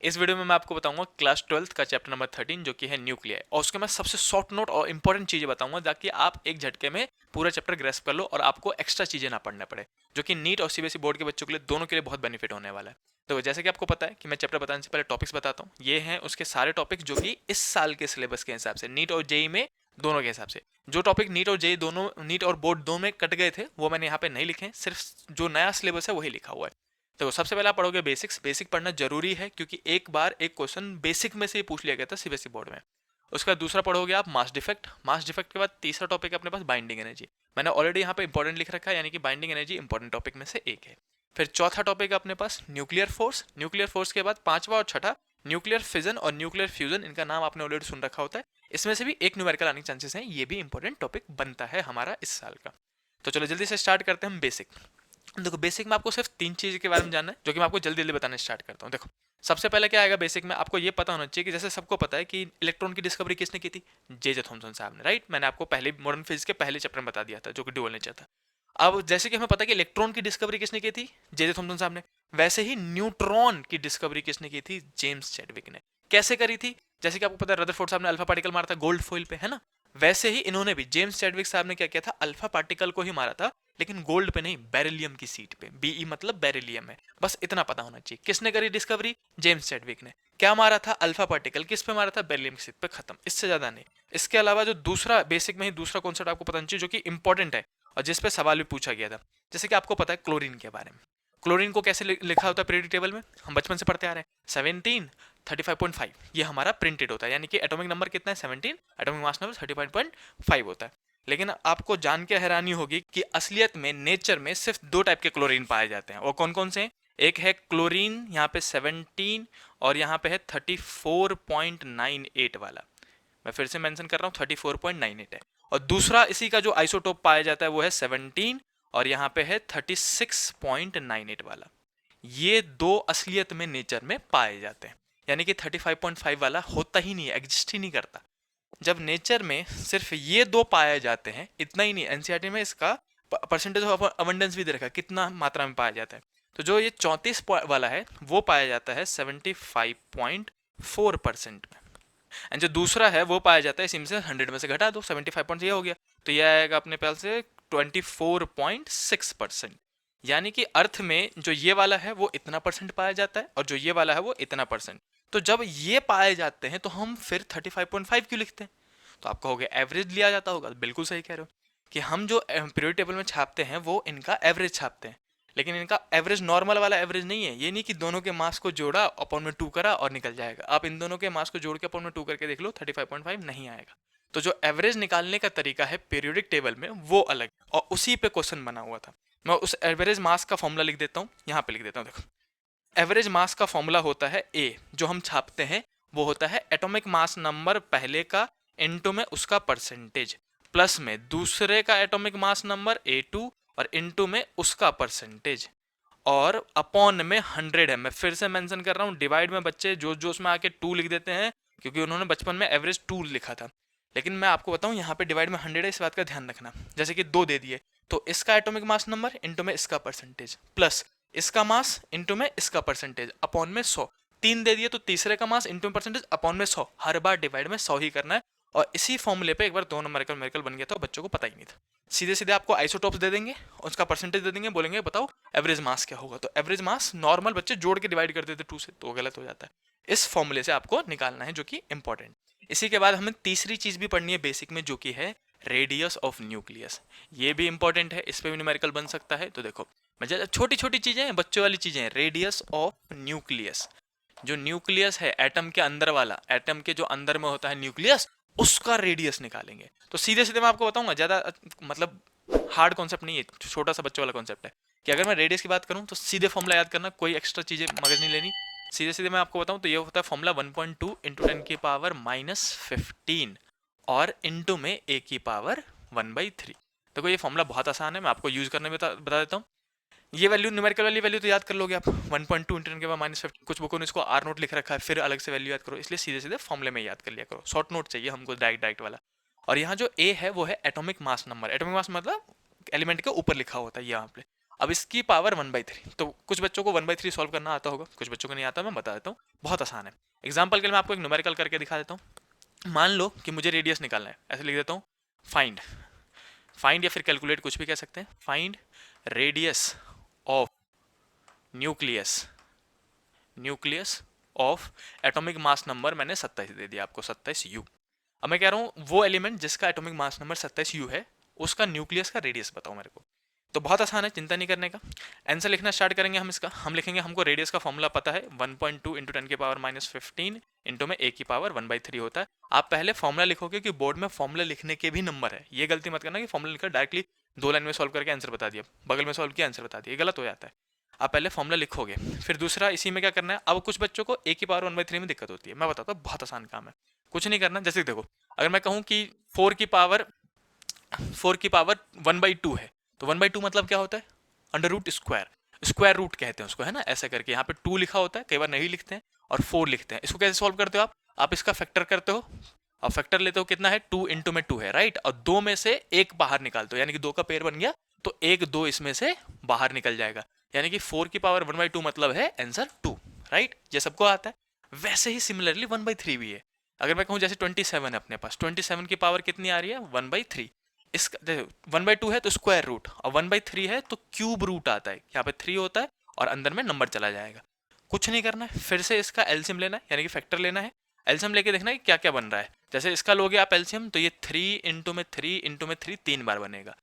इस वीडियो में मैं आपको बताऊंगा क्लास 12th का चैप्टर नंबर 13 जो कि है न्यूक्लियर, और उसके मैं सबसे शॉर्ट नोट और इंपॉर्टेंट चीजें बताऊंगा ताकि आप एक झटके में पूरा चैप्टर ग्रेस्प कर लो और आपको एक्स्ट्रा चीजें ना पढ़ना पड़े, जो कि नीट और सीबीएसई बोर्ड के बच्चों के लिए दोनों के लिए बहुत बेनिफिट होने वाला है। तो जैसे कि आपको पता है कि मैं चैप्टर बताने से पहले टॉपिक्स बताता हूँ। ये हैं उसके सारे टॉपिक्स जो कि इस साल के सिलेबस के हिसाब से नीट और जेई में दोनों के हिसाब से, जो टॉपिक नीट और जेई दोनों, नीट और बोर्ड दोनों में कट गए थे वो मैंने यहाँ पे नहीं लिखे हैं, सिर्फ जो नया सिलेबस है वही लिखा हुआ है। तो सबसे पहले आप पढ़ोगे बेसिक्स। बेसिक पढ़ना जरूरी है क्योंकि एक बार एक क्वेश्चन बेसिक में से ही पूछ लिया गया था सीबीएसई बोर्ड में। उसका दूसरा पढ़ोगे आप मास डिफेक्ट। मास डिफेक्ट के बाद तीसरा टॉपिक है अपने पास बाइंडिंग एनर्जी। मैंने ऑलरेडी यहाँ पे इंपॉर्टेंट लिख रखा है, यानी कि बाइंडिंग एनर्जी इंपॉर्टेंट टॉपिक में से एक है। फिर चौथा टॉपिक है अपने पास न्यूक्लियर फोर्स। न्यूक्लियर फोर्स के बाद पांचवा और छठा न्यूक्लियर फिजन और न्यूक्लियर फ्यूजन। इनका नाम आपने ऑलरेडी सुन रखा होता है। इसमें से भी एक न्यूमेरिकल आने के चांसेस हैं, ये भी इंपॉर्टेंट टॉपिक बनता है हमारा इस साल का। तो चलो जल्दी से स्टार्ट करते हैं हम बेसिक। देखो बेसिक में आपको सिर्फ तीन चीज के बारे में जानना है जो कि मैं आपको जल्दी जल्दी बताना स्टार्ट करता हूँ। देखो सबसे पहले क्या आएगा बेसिक में, आपको ये पता होना चाहिए कि जैसे सबको पता है कि इलेक्ट्रॉन की डिस्कवरी किसने की थी, जे थॉमसन साहब ने, राइट। मैंने आपको पहले मॉडर्न फिजिक्स के पहले चैप्टर में बता दिया था जो कि डुअल नेचर था। अब जैसे कि हमें पता है कि इलेक्ट्रॉन की डिस्कवरी किसने की थी, जे थॉमसन साहब ने, वैसे ही न्यूट्रॉन की डिस्कवरी किसने की थी, जेम्स चैडविक ने। कैसे करी थी, जैसे कि आपको पता है रदरफोर्ड साहब ने अल्फा पार्टिकल मारा था गोल्ड फॉइल पे, है ना। वैसे ही इन्होंने भी, जेम्स चैडविक साहब ने क्या किया था, अल्फा पार्टिकल को ही मारा था, लेकिन गोल्ड पे नहीं, बेरिलियम की सीट पे। बीई मतलब बेरिलियम है, बस इतना पता होना चाहिए। किसने करी डिस्कवरी, जेम्स चैडविक ने। क्या मारा था, अल्फा पार्टिकल। किस पे मारा था, बेरिलियम की सीट पे, खत्म, इससे ज्यादा नहीं। इसके अलावा जो दूसरा बेसिक में ही दूसरा कॉन्सेप्ट आपको पता होना चाहिए जो कि इंपॉर्टेंट है और जिस पे सवाल भी पूछा गया था, जैसे कि आपको पता है क्लोरीन के बारे में। क्लोरीन को कैसे लिखा होता है पीरियोडिक टेबल में, हम बचपन से पढ़ते आ रहे हैं, 17 35.5 ये हमारा प्रिंटेड होता है, यानी कि एटॉमिक नंबर कितना है 17, एटॉमिक मास नंबर 35.5 होता है। लेकिन आपको जान के हैरानी होगी कि असलियत में नेचर में सिर्फ दो टाइप के क्लोरीन पाए जाते हैं। वो कौन कौन से हैं, एक है क्लोरीन यहाँ पे 17 और यहाँ पे है 34.98 वाला। मैं फिर से मेंशन कर रहा हूँ 34.98 है। और दूसरा इसी का जो आइसोटोप पाया जाता है वो है 17 और यहाँ पे है 36.98 वाला। ये दो असलियत में नेचर में पाए जाते हैं, यानी कि 35.5 वाला होता ही नहीं है, एग्जिस्ट ही नहीं करता। जब नेचर में सिर्फ ये दो पाए जाते हैं, इतना ही नहीं, एनसीईआरटी में इसका परसेंटेज ऑफ अबंडेंस भी दे रखा है, कितना मात्रा में पाया जाता है। तो जो ये 34 वाला है वो पाया जाता है 75.4% में, एंड जो दूसरा है वो पाया जाता है, इसी में से 100 में से घटा दो 75 पॉइंट, ये हो गया, तो ये आएगा अपने पास से 24.6%। यानी कि अर्थ में जो ये वाला है वो इतना परसेंट पाया जाता है और जो ये वाला है वो इतना परसेंट। तो जब ये पाए जाते हैं तो हम फिर 35.5 क्यों लिखते हैं, तो आप कहोगे एवरेज लिया जाता होगा। बिल्कुल सही कह रहे हो कि हम जो पीरियोडिक टेबल में छापते हैं वो इनका एवरेज छापते हैं, लेकिन इनका एवरेज नॉर्मल वाला एवरेज नहीं है। ये नहीं कि दोनों के मास को जोड़ा अपॉन में 2 करा और निकल जाएगा। आप इन दोनों के मास को जोड़ के अपॉन में 2 करके देख लो, 35.5 नहीं आएगा। तो जो एवरेज निकालने का तरीका है पीरियोडिक टेबल में वो अलग, और उसी पे क्वेश्चन बना हुआ था। मैं उस एवरेज मास का फॉर्मूला लिख देता हूँ, यहाँ पे लिख देता हूँ। देखो एवरेज मास का फॉर्मूला होता है ए, जो हम छापते हैं वो होता है एटॉमिक मास नंबर पहले का इनटू में उसका परसेंटेज, प्लस में दूसरे का एटॉमिक मास नंबर A2 और इनटू में उसका परसेंटेज, और अपॉन में 100 है। मैं फिर से मेंशन कर रहा हूँ, डिवाइड में बच्चे जोश जोश में आके 2 लिख देते हैं क्योंकि उन्होंने बचपन में एवरेज 2 लिखा था, लेकिन मैं आपको बताऊं यहाँ पे डिवाइड में 100 है, इस बात का ध्यान रखना। जैसे कि 2 दे दिए तो इसका एटॉमिक मास नंबर इनटू में इसका परसेंटेज, प्लस इसका मास इनटू में इसका परसेंटेज, अपॉन में 100। 3 दे दिए तो तीसरे का मास इनटू में परसेंटेज अपॉन में 100। हर बार डिवाइड में 100 ही करना है, और इसी फॉर्मूले पे एक बार 2 नंबर मेरिकल बन गया था, बच्चों को पता ही नहीं था। सीधे सीधे आपको आइसोटोप्स दे देंगे, उसका परसेंटेज दे देंगे, बोलेंगे बताओ एवरेज मास क्या होगा। तो एवरेज मास नॉर्मल बच्चे जोड़ के डिवाइड कर देते 2 से, तो गलत हो जाता है। इस फॉर्मूले से आपको निकालना है, जो कि इंपॉर्टेंट। इसी के बाद हमें तीसरी चीज भी पढ़नी है बेसिक में, जो कि है रेडियस ऑफ न्यूक्लियस। ये भी इंपॉर्टेंट है, इस पे भी न्यूमेरिकल बन सकता है। तो देखो छोटी छोटी चीजें हैं, बच्चों वाली चीजें हैं। रेडियस ऑफ न्यूक्लियस, जो न्यूक्लियस है एटम के अंदर वाला, एटम के जो अंदर में होता है न्यूक्लियस, उसका रेडियस निकालेंगे। तो सीधे सीधे मैं आपको बताऊंगा, ज्यादा मतलब हार्ड कॉन्सेप्ट नहीं है, छोटा सा बच्चों वाला कॉन्सेप्ट है कि अगर मैं रेडियस की बात करूं तो सीधे फॉर्मूला याद करना, कोई एक्स्ट्रा चीजें मगज नहीं लेनी। सीधे सीधे मैं आपको बताऊं तो ये होता है फॉर्मूला 1.2 इंटू 10 की पावर -15 और इंटू में a की पावर 1/3। देखो ये फॉर्मूला बहुत आसान है, मैं आपको यूज करने में बता देता हूँ। ये वैल्यू, न्यूमेरिकल वाली वैल्यू तो याद कर लोगे आप, 1.2 इंटू 10 के पावर -15। कुछ बुकों ने इसको आर नोट लिख रखा है, फिर अलग से वैल्यू याद करो, इसलिए सीधे सीधे फॉर्मूले में याद कर लिया करो। शॉर्ट नोट चाहिए हमको डायरेक्ट डायरेक्ट वाला। और यहाँ जो a है वो है atomic mass number. Atomic mass मतलब एलिमेंट के ऊपर लिखा होता है यहाँ पे, अब इसकी पावर 1/3, तो कुछ बच्चों को 1/3 सॉल्व करना आता होगा, कुछ बच्चों को नहीं आता, मैं बता देता हूँ, बहुत आसान है। एग्जाम्पल के लिए मैं आपको एक न्यूमेरिकल करके दिखा देता हूँ। मान लो कि मुझे रेडियस निकालना है, ऐसे लिख देता हूँ, फाइंड, फाइंड या फिर कैलकुलेट, कुछ भी कह सकते हैं, find radius of nucleus, nucleus of atomic mass number मैंने 27 दे दिया आपको, 27 U। अब मैं कह रहा हूँ वो एलिमेंट जिसका एटॉमिक मास नंबर 27 U है, उसका न्यूक्लियस का रेडियस बताओ मेरे को। तो बहुत आसान है, चिंता नहीं करने का। आंसर लिखना स्टार्ट करेंगे हम इसका, हम लिखेंगे, हमको रेडियस का फॉर्मूला पता है, 1.2 इंटू 10 की पावर -15 इंटू में a की पावर 1/3 होता है। आप पहले फॉर्मूला लिखोगे कि बोर्ड में फॉर्मूला लिखने के भी नंबर है, ये गलती मत करना कि फॉर्मूला लिखकर डायरेक्टली 2 लाइन में सॉल्व करके आंसर बता दिया, बगल में सॉल्व किया आंसर बता दिया, ये गलत हो जाता है। आप पहले फॉर्मूला लिखोगे, फिर दूसरा इसी में क्या करना है। अब कुछ बच्चों को a की पावर 1/3 में दिक्कत होती है, मैं बताता हूँ, बहुत आसान काम है, कुछ नहीं करना। जैसे देखो, अगर मैं कहूँ कि 4 की पावर 1/2 है, तो 1/2 मतलब क्या होता है, under root square, square root कहते हैं उसको, है ना, ऐसे करके। यहाँ पे 2 लिखा होता है, कई बार नहीं लिखते हैं, और 4 लिखते हैं। इसको कैसे सॉल्व करते हो आप इसका फैक्टर करते हो, और फैक्टर लेते हो, कितना है, 2 इंटू में 2 है, राइट, और 2 में से 1 बाहर निकालते हो, यानी कि 2 का पेयर बन गया, तो 1 2 इसमें से बाहर निकल जाएगा, यानी कि 4 की पावर 1/2 मतलब है आंसर 2, राइट, ये सबको आता है। वैसे ही सिमिलरली 1/3 भी है। अगर मैं कहूँ जैसे 27 है अपने पास, 27 की पावर कितनी आ रही है, 1/3। इसका देखो 1/2 है तो स्क्वायर रूट, और 1/3 है तो क्यूब रूट आता है, यहाँ पे 3 होता है और अंदर में नंबर चला जाएगा। कुछ नहीं करना है, फिर से इसका एलसीएम लेना है, यानी कि फैक्टर लेना है। एलसीएम लेके देखना है कि क्या क्या बन रहा है। जैसे इसका लोगे आप एलसीएम, तो ये 3 इंटू में 3 इंटू में 3 3 बार बनेगा।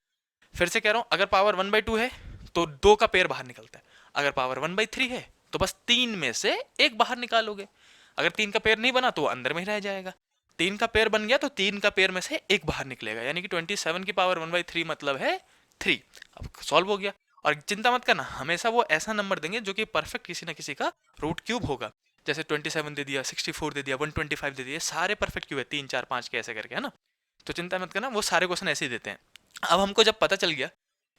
फिर से कह रहा हूँ, अगर पावर 1/2 है तो 2 का पेयर बाहर निकलता है, अगर पावर 1/3 है तो बस 3 में से 1 बाहर निकालोगे। अगर 3 का पेयर नहीं बना तो वो अंदर में ही रह जाएगा। 3 का पेयर बन गया तो 3 का पेयर में से 1 बाहर निकलेगा, यानी कि 27 की पावर 1/3 मतलब है 3। अब सॉल्व हो गया। और चिंता मत करना, हमेशा वो ऐसा नंबर देंगे जो कि परफेक्ट किसी ना किसी का रूट क्यूब होगा। जैसे 27 दे दिया, 64 दे दिया, 125 दे दिया, सारे परफेक्ट क्यूब है, 3 4 5 के ऐसे करके, है ना। तो चिंता मत करना, वो सारे क्वेश्चन ऐसे ही देते हैं। अब हमको जब पता चल गया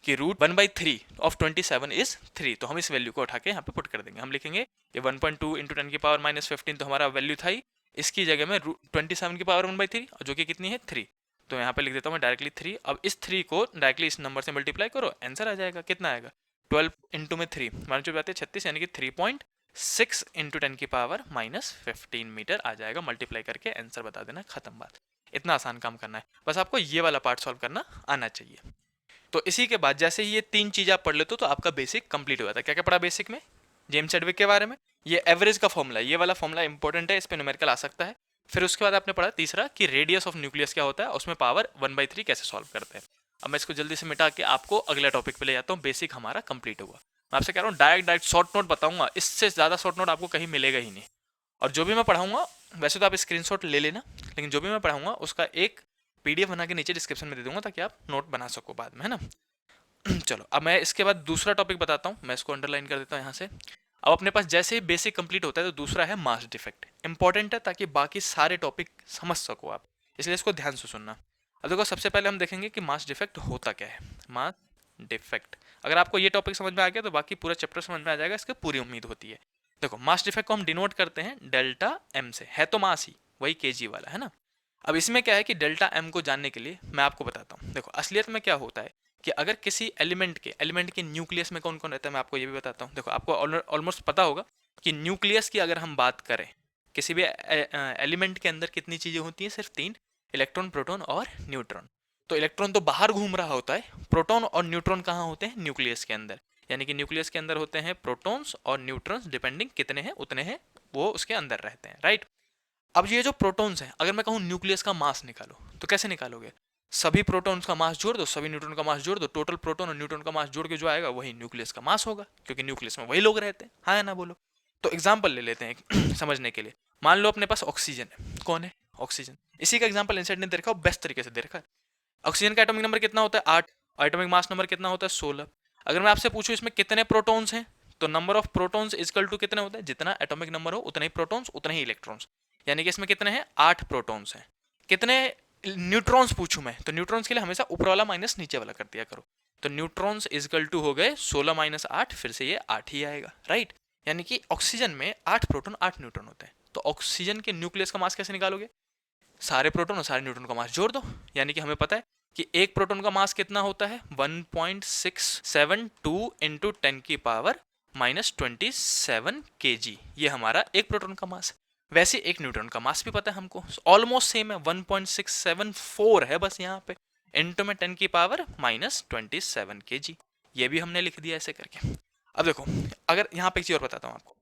कि रूट 1/3 ऑफ 27 इज 3, तो हम इस वैल्यू को उठा के यहाँ पे पुट कर देंगे। हम लिखेंगे ये 1.2 इंटू 10 की पावर -15, तो हमारा वैल्यू था ही, इसकी जगह में 27 की पावर 1/3, जो कि कितनी है 3, तो यहाँ पे लिख देता हूँ मैं डायरेक्टली 3। अब इस 3 को डायरेक्टली इस नंबर से मल्टीप्लाई करो, आंसर आ जाएगा। कितना आएगा, 12 इंटू में 3 मान चुप जाते हैं 36, यानी कि 3.6 इंटू 10 की पावर -15 मीटर आ जाएगा। मल्टीप्लाई करके आंसर बता देना, खत्म बात। इतना आसान काम करना है, बस आपको ये वाला पार्ट सॉल्व करना आना चाहिए। तो इसी के बाद जैसे ही ये 3 चीज़ आप पढ़ लेते हो तो आपका बेसिक कंप्लीट हो जाता है। क्या क्या पढ़ा बेसिक में, जेम्स चैडविक के बारे में, ये एवरेज का फॉर्मूला, ये वाला फॉर्मूला इंपॉर्टेंट है, इस पे न्यूमेरिकल आ सकता है। फिर उसके बाद आपने पढ़ा तीसरा कि रेडियस ऑफ न्यूक्लियस क्या होता है, उसमें पावर 1/3 कैसे सॉल्व करते हैं। अब मैं इसको जल्दी से मिटा के आपको अगले टॉपिक पे ले जाता हूँ। बेसिक हमारा कंप्लीट हुआ। मैं आपसे कह रहा हूँ डायरेक्ट शॉर्ट नोट बताऊंगा, इससे ज़्यादा शॉर्ट नोट आपको कहीं मिलेगा ही नहीं। और जो भी मैं पढ़ाऊंगा, वैसे तो आप स्क्रीनशॉट ले लेना, लेकिन जो भी मैं पढ़ाऊंगा उसका एक PDF बना के नीचे डिस्क्रिप्शन में दे दूंगा, ताकि आप नोट बना सको बाद में, है ना। चलो, अब मैं इसके बाद दूसरा टॉपिक बताता हूँ, मैं इसको अंडरलाइन कर देता हूँ यहाँ से। अब अपने पास जैसे ही बेसिक कंप्लीट होता है तो दूसरा है मास डिफेक्ट। इंपॉर्टेंट है ताकि बाकी सारे टॉपिक समझ सको आप, इसलिए इसको ध्यान से सुनना। अब देखो, सबसे पहले हम देखेंगे कि मास डिफेक्ट होता क्या है। मास डिफेक्ट, अगर आपको ये टॉपिक समझ में आ गया तो बाकी पूरा चैप्टर समझ में आ जाएगा, इसकी पूरी उम्मीद होती है। देखो, मास डिफेक्ट को हम डिनोट करते हैं डेल्टा एम से, है तो मास ही, वही केजी वाला, है ना। अब इसमें क्या है कि डेल्टा एम को जानने के लिए मैं आपको बताता हूँ। देखो, असलियत में क्या होता है कि अगर किसी एलिमेंट के न्यूक्लियस में कौन कौन रहता है, मैं आपको ये भी बताता हूँ। देखो, आपको ऑलमोस्ट पता होगा कि न्यूक्लियस की अगर हम बात करें, किसी भी एलिमेंट के अंदर कितनी चीज़ें होती हैं, सिर्फ 3, इलेक्ट्रॉन, प्रोटॉन और न्यूट्रॉन। तो इलेक्ट्रॉन तो बाहर घूम रहा होता है, प्रोटॉन और न्यूट्रॉन कहाँ होते हैं, न्यूक्लियस के अंदर। यानी कि न्यूक्लियस के अंदर होते हैं प्रोटॉन्स और न्यूट्रॉन्स, डिपेंडिंग कितने हैं उतने हैं, वो उसके अंदर रहते हैं, राइट। अब ये जो प्रोटॉन्स हैं, अगर मैं कहूँ न्यूक्लियस का मास निकालो, तो कैसे निकालोगे, सभी प्रोटॉन्स का मास जोड़ दो, सभी न्यूट्रॉन का मास जोड़ दो, टोटल प्रोटॉन और न्यूट्रॉन का मास जोड़ के जो आएगा वही न्यूक्लियस का मास होगा, क्योंकि न्यूक्लियस में वही लोग रहते हैं, हाँ या ना बोलो। तो एग्जाम्पल ले लेते हैं एक समझने के लिए। मान लो अपने पास ऑक्सीजन है, कौन है, ऑक्सीजन। इसी का एग्जाम्पल इंसेट ने दे रखा, बेस्ट तरीके से दे रखा है। ऑक्सीजन का एटॉमिक नंबर कितना होता है, 8, एटॉमिक मास नंबर कितना होता है, 16। अगर मैं आपसे पूछूं इसमें कितने प्रोटॉन्स हैं, तो number of protons equal to कितने होते हैं, जितना एटॉमिक नंबर हो उतने ही प्रोटॉन्स उतने ही इलेक्ट्रॉन्स। यानी कि इसमें कितने हैं, 8 प्रोटॉन्स हैं। कितने न्यूट्रॉन्स पूछूं मैं, तो न्यूट्रॉन्स के लिए हमेशा ऊपर वाला माइनस नीचे वाला कर दिया करो। तो न्यूट्रॉन्स इक्वल टू हो गए 16 - 8, फिर से ये 8 ही आएगा, राइट। यानी कि ऑक्सीजन में 8 प्रोटॉन 8 न्यूट्रॉन होते हैं। तो ऑक्सीजन के न्यूक्लियस का मास कैसे निकालोगे, सारे प्रोटॉन और सारे न्यूट्रॉन का मास जोड़ दो। यानी कि हमें पता है कि एक प्रोटॉन का मास कितना होता है 1.672 इंटू 10 की पावर -27 kg, ये हमारा एक प्रोटॉन का मास है। वैसे एक न्यूट्रॉन का मास भी पता है हमको, ऑलमोस्ट सेम है, 1.674 है बस यहाँ पे, इंटू में 10 की पावर -27 kg, ये भी हमने लिख दिया ऐसे करके। अब देखो, अगर यहाँ पे एक चीज और बताता हूँ आपको,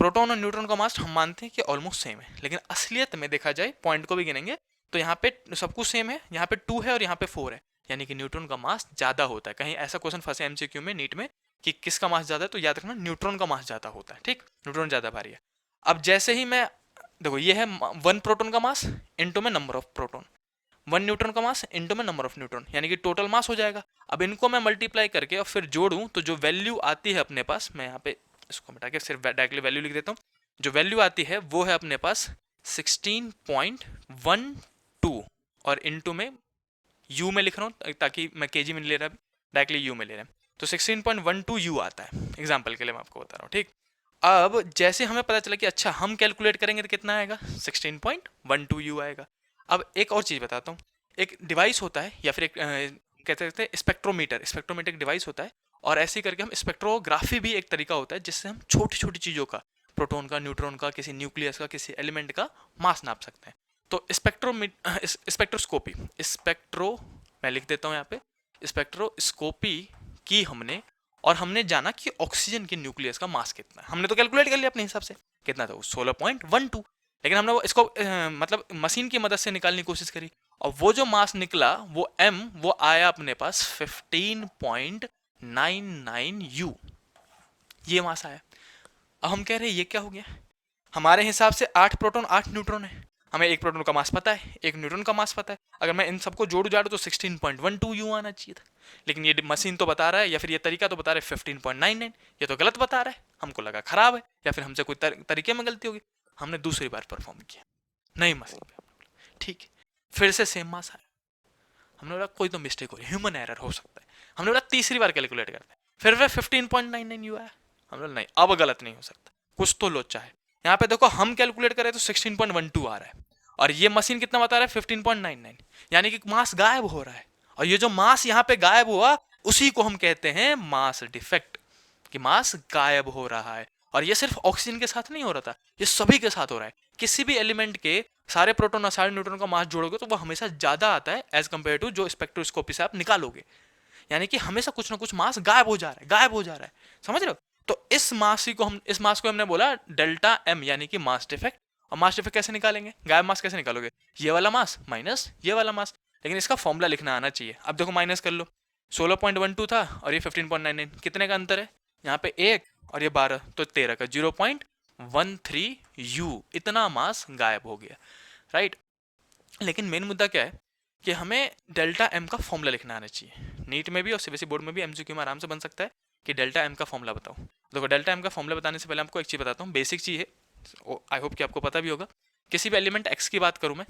प्रोटॉन और न्यूट्रॉन का मास हम मानते हैं कि ऑलमोस्ट सेम है, लेकिन असलियत में देखा जाए, पॉइंट को भी गिनेंगे तो यहाँ पे सब कुछ सेम है, यहाँ पे 2 है और यहाँ पे 4 है, यानी कि न्यूट्रॉन का मास ज्यादा होता है। कहीं ऐसा क्वेश्चन फंसे एमसीक्यू में, नीट में, कि किसका मास ज्यादा है, तो याद रखना न्यूट्रॉन का मास ज्यादा होता है, ठीक, न्यूट्रॉन ज्यादा भारी है। अब जैसे ही मैं, देखो ये है 1 प्रोटॉन का मास इंटू में नंबर ऑफ प्रोटॉन, 1 न्यूट्रॉन का मास इंटू में नंबर ऑफ न्यूट्रॉन, यानी कि टोटल मास हो जाएगा। अब इनको मैं मल्टीप्लाई करके और फिर जोड़ूं तो जो वैल्यू आती है अपने पास, मैं यहाँ पे इसको मिटा के सिर्फ डायरेक्टली वैल्यू लिख देता हूँ, जो वैल्यू आती है वो है अपने पास 16.12 और इनटू में यू में लिख रहा हूँ ताकि मैं केजी में नहीं ले रहा, डायरेक्टली यू में ले रहा हूँ, तो 16.12 यू आता है, एग्जाम्पल के लिए मैं आपको बता रहा हूँ, ठीक। अब जैसे हमें पता चला कि अच्छा हम कैलकुलेट करेंगे तो कितना आएगा, 16.12 यू आएगा। अब एक और चीज़ बताता हूँ, एक डिवाइस होता है या फिर एक कहते हैं स्पेक्ट्रोमीटर, स्पेक्ट्रोमीटर एक डिवाइस होता है, और ऐसे ही करके हम स्पेक्ट्रोग्राफी भी एक तरीका होता है जिससे हम छोटी छोटी चीज़ों का, प्रोटॉन का, न्यूट्रॉन का, किसी न्यूक्लियस का, किसी एलिमेंट का मास नाप सकते हैं। तो स्पेक्ट्रोस्कोपी, स्पेक्ट्रो, मैं लिख देता हूँ यहाँ पे, स्पेक्ट्रोस्कोपी की हमने, और हमने जाना कि ऑक्सीजन के न्यूक्लियस का मास कितना है, हमने तो कैलकुलेट कर लिया अपने हिसाब से, कितना था वो 16.12, लेकिन हमने वो इसको मतलब मशीन की मदद से निकालने की कोशिश करी, और वो जो मास निकला वो m, वो आया अपने पास 15.99 यू, ये मास आया। अब हम कह रहे हैं ये क्या हो गया, हमारे हिसाब से 8 प्रोटॉन 8 न्यूट्रॉन है, हमें एक प्रोटॉन का मास पता है, एक न्यूट्रॉन का मास पता है, अगर मैं इन सबको जोड़ू जाड़ू तो 16.12 यू आना चाहिए था, लेकिन ये मशीन तो बता रहा है, या फिर ये तरीका तो बता रहा है 15.99, ये तो गलत बता रहा है, हमको लगा खराब है या फिर हमसे कोई तरीके में गलती होगी, हमने दूसरी बार परफॉर्म किया नई मशीन पे, ठीक है, फिर से सेम मास आया, हमने बोला कोई तो मिस्टेक हो रही है, ह्यूमन एरर हो सकता है, हमने बोला तीसरी बार कैलकुलेट करते हैं, फिर वह 15.99 यू आया, हमने बोला नहीं अब गलत नहीं हो सकता, कुछ तो लोचा है। यहाँ पे देखो हम कैलकुलेट करें तो 16.12 आ रहा है, और ये मशीन कितना बता रहा है 15.99, यानी कि मास गायब हो रहा है, और ये जो मास यहाँ पे गायब हुआ उसी को हम कहते हैं मास डिफेक्ट, कि मास गायब हो रहा है। और ये सिर्फ ऑक्सीजन के साथ नहीं हो रहा था, ये सभी के साथ हो रहा है, किसी भी एलिमेंट के सारे प्रोटॉन और सारे न्यूट्रॉन का मास जोड़ोगे तो वो हमेशा ज्यादा आता है एज कंपेयर टू जो स्पेक्ट्रोस्कोपी से आप निकालोगे, यानी कि हमेशा कुछ ना कुछ मास गायब हो जा रहा है, गायब हो जा रहा है, समझ रहे हो। तो इस मास को हमने बोला डेल्टा एम, यानी कि मास डिफेक्ट। और मास डिफेक्ट कैसे निकालेंगे, गायब मास कैसे निकालोगे, ये वाला मास माइनस ये वाला मास, लेकिन इसका फॉर्मूला लिखना आना चाहिए। अब देखो माइनस कर लो, 16.12 था और ये 15.99, कितने का अंतर है, यहाँ पे 1 और ये 12, तो 13 का, 0.13 यू, इतना मास गायब हो गया, राइट। लेकिन मेन मुद्दा क्या है कि हमें डेल्टा एम का फॉर्मूला लिखना आना चाहिए, नीट में भी और सीबीएसई बोर्ड में भी एमसीक्यू में आराम से बन सकता है कि डेल्टा एम का फॉर्मूला बताओ। देखो डेल्टा एम का फॉर्मूला बताने से पहले आपको एक चीज़ बताता हूँ, बेसिक चीज़ है, आई होप कि आपको पता भी होगा। किसी भी एलिमेंट एक्स की बात करूँ मैं,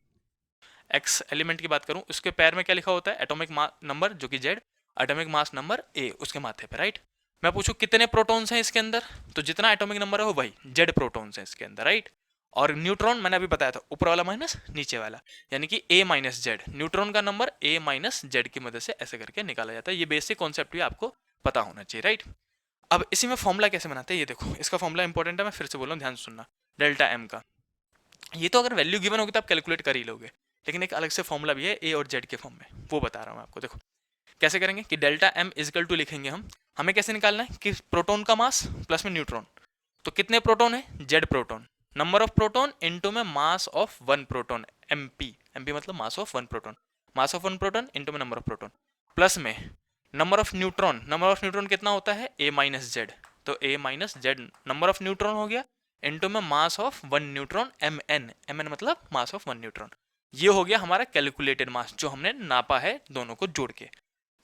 एक्स एलिमेंट की बात करूँ, उसके पैर में क्या लिखा होता है, एटॉमिक नंबर जो कि Z, atomic mass number A उसके माथे पे, राइट। मैं पूछूं कितने प्रोटॉन्स हैं इसके अंदर, तो जितना एटॉमिक नंबर है वो वही जेड प्रोटॉन्स हैं इसके अंदर, राइट। और न्यूट्रॉन मैंने अभी बताया था, ऊपर वाला माइनस नीचे वाला, यानी कि ए माइनस जेड, न्यूट्रॉन का नंबर ए माइनस जेड की मदद से ऐसे करके निकाला जाता है। ये बेसिक कॉन्सेप्ट भी आपको पता होना चाहिए, राइट। अब इसी में फॉर्मूला कैसे बनाते हैं, ये देखो, इसका फॉर्मूला इंपॉर्टेंट है, मैं फिर से बोल रहा हूँ, ध्यान से सुनना। डेल्टा एम का, ये तो अगर वैल्यू गिवन होगी तो आप कैलकुलेट कर ही लोगे, लेकिन एक अलग से फॉर्मूला भी है ए और जेड के फॉर्म में, वो बता रहा हूँ आपको। देखो कैसे करेंगे कि डेल्टा एम इजिकल टू लिखेंगे हम, हमें कैसे निकालना है कि प्रोटॉन का मास प्लस में न्यूट्रॉन, तो कितने प्रोटॉन है, Z proton, number of proton into में mass of one proton, MP, MP मतलब mass of one proton, mass of one proton into में नंबर ऑफ प्रोटॉन, प्लस में number of neutron, number of neutron कितना होता है A minus Z, तो A minus Z number of neutron हो गया, into में mass of one neutron, M N, M N मतलब मास ऑफ वन न्यूट्रॉन। ये हो गया हमारा कैलकुलेटेड मास जो हमने नापा है दोनों को जोड़ के।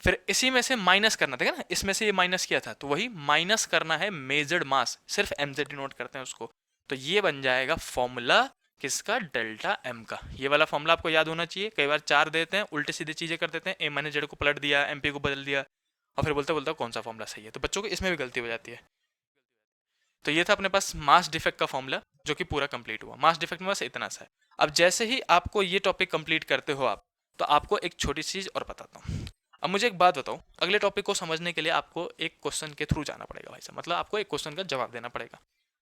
फिर इसी में से माइनस करना था ना, इसमें से ये माइनस किया था, तो वही माइनस करना है मेजर्ड मास, सिर्फ एमजेड डिनोट करते हैं उसको, तो ये बन जाएगा फॉर्मूला किसका, डेल्टा एम का। ये वाला फॉर्मूला आपको याद होना चाहिए, कई बार 4 देते हैं, उल्टे सीधे चीजें कर देते हैं, ए माइनस जेड को पलट दिया, एमपी को बदल दिया, और फिर बोलते बोलते कौन सा फॉर्मूला सही है, तो बच्चों को इसमें भी गलती हो जाती है। तो ये था अपने पास मास डिफेक्ट का फॉर्मूला जो कि पूरा कंप्लीट हुआ। मास डिफेक्ट में बस इतना सा है। अब जैसे ही आपको ये टॉपिक कंप्लीट करते हो आप, तो आपको एक छोटी चीज़ और बताता हूँ। अब मुझे एक बात बताओ, अगले टॉपिक को समझने के लिए आपको एक क्वेश्चन के थ्रू जाना पड़ेगा भाई साहब, मतलब आपको एक क्वेश्चन का जवाब देना पड़ेगा।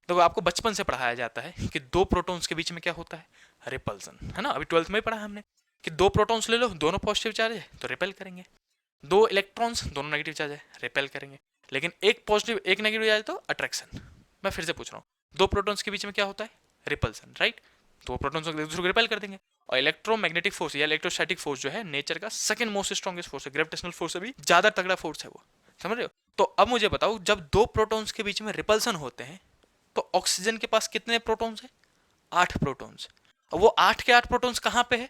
तो आपको बचपन से पढ़ाया जाता है कि दो प्रोटॉन्स के बीच में क्या होता है, रिपल्सन, है ना, अभी 12th में ही पढ़ा है हमने कि दो प्रोटॉन्स ले लो, दोनों पॉजिटिव चार्ज है तो रिपेल करेंगे, दो इलेक्ट्रॉन्स दोनों नेगेटिव चार्ज है रिपेल करेंगे, लेकिन एक पॉजिटिव एक नेगेटिव चार्ज तो अट्रैक्शन। मैं फिर से पूछ रहा हूँ, दो प्रोटॉन्स के बीच में क्या होता है, रिपल्सन, राइट, दो प्रोटॉन्स एक दूसरे को रिपेल कर देंगे। और इलेक्ट्रोमैग्नेटिक फोर्स या इलेक्ट्रोस्टैटिक फोर्स जो है नेचर का सेकंड मोस्ट स्ट्रॉन्गेस्ट फोर्स है, ग्रेविटेशनल फोर्स से भी ज्यादा तगड़ा फोर्स है वो, समझ रहे हो। तो अब मुझे बताओ, जब दो प्रोटॉन्स के बीच में रिपल्सन होते हैं तो ऑक्सीजन के पास कितने प्रोटॉन्स है, 8 प्रोटॉन्स। और वो 8 के 8 प्रोटॉन्स कहां पे है,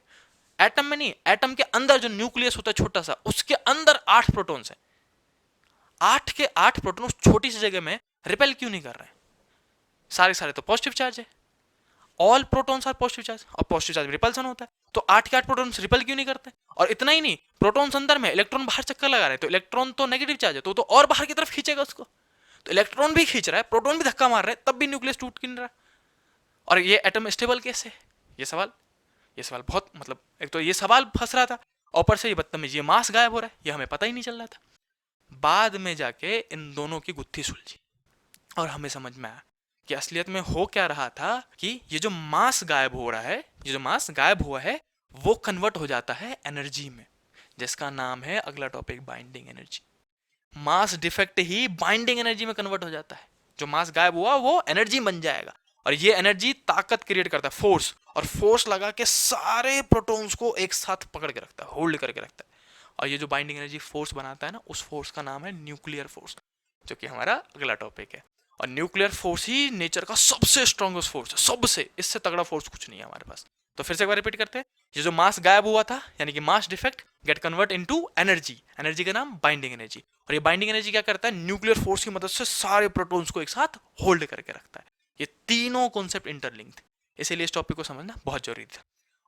एटम में नहीं, एटम के अंदर जो न्यूक्लियस होता है छोटा सा, उसके अंदर 8 प्रोटॉन्स है। 8 के 8 प्रोटॉन उस छोटी सी जगह में रिपेल क्यों नहीं कर रहे हैं, सारे सारे तो पॉजिटिव चार्ज है, all protons are positive charge, और पॉजिटिव चार्ज रिपल्सन होता है, तो 8 के 8 प्रोटॉन्स रिपेल क्यों नहीं करते। और इतना ही नहीं, प्रोटॉन्स अंदर में, इलेक्ट्रॉन बाहर चक्कर लगा रहे हैं, तो इलेक्ट्रॉन तो नेगेटिव चार्ज है तो और बाहर की तरफ खींचेगा उसको, तो इलेक्ट्रॉन भी खींच रहा है, प्रोटॉन भी धक्का मार रहे हैं, तब भी न्यूक्लियस टूट क्यों नहीं रहा। और ये एटम स्टेबल कैसे, ये सवाल बहुत, मतलब एक तो ये सवाल फंस रहा था, ऊपर से ये बदतमीजी, ये मास गायब हो रहा है, ये हमें पता ही नहीं चल रहा था। बाद में जाके इन दोनों की गुत्थी सुलझी और हमें समझ में आया कि असलियत में हो क्या रहा था, कि ये जो मास गायब हो रहा है, ये जो मास गायब हुआ है वो कन्वर्ट हो जाता है एनर्जी में, जिसका नाम है अगला topic binding energy. Mass defect ही बाइंडिंग एनर्जी में कन्वर्ट हो जाता है, जो मास गायब हुआ वो एनर्जी बन जाएगा, और ये एनर्जी ताकत क्रिएट करता है, फोर्स, और फोर्स लगा के सारे प्रोटॉन्स को एक साथ पकड़ के रखता है, होल्ड करके रखता है। और ये जो बाइंडिंग एनर्जी फोर्स बनाता है ना, उस फोर्स का नाम है न्यूक्लियर फोर्स, जो कि हमारा अगला टॉपिक है। और न्यूक्लियर फोर्स ही नेचर का सबसे स्ट्रॉन्गेस्ट फोर्स है, सबसे, इससे तगड़ा फोर्स कुछ नहीं है हमारे पास। तो फिर से एक बार रिपीट करते हैं, ये जो मास गायब हुआ था यानी कि mass defect gate convert into energy, energy का नाम बाइंडिंग एनर्जी, और ये बाइंडिंग एनर्जी क्या करता है, न्यूक्लियर फोर्स की मदद से सारे प्रोटॉन्स को एक साथ होल्ड करके रखता है। ये तीनों कॉन्सेप्ट इंटरलिंक्ड, इसीलिए इस टॉपिक को समझना बहुत जरूरी था।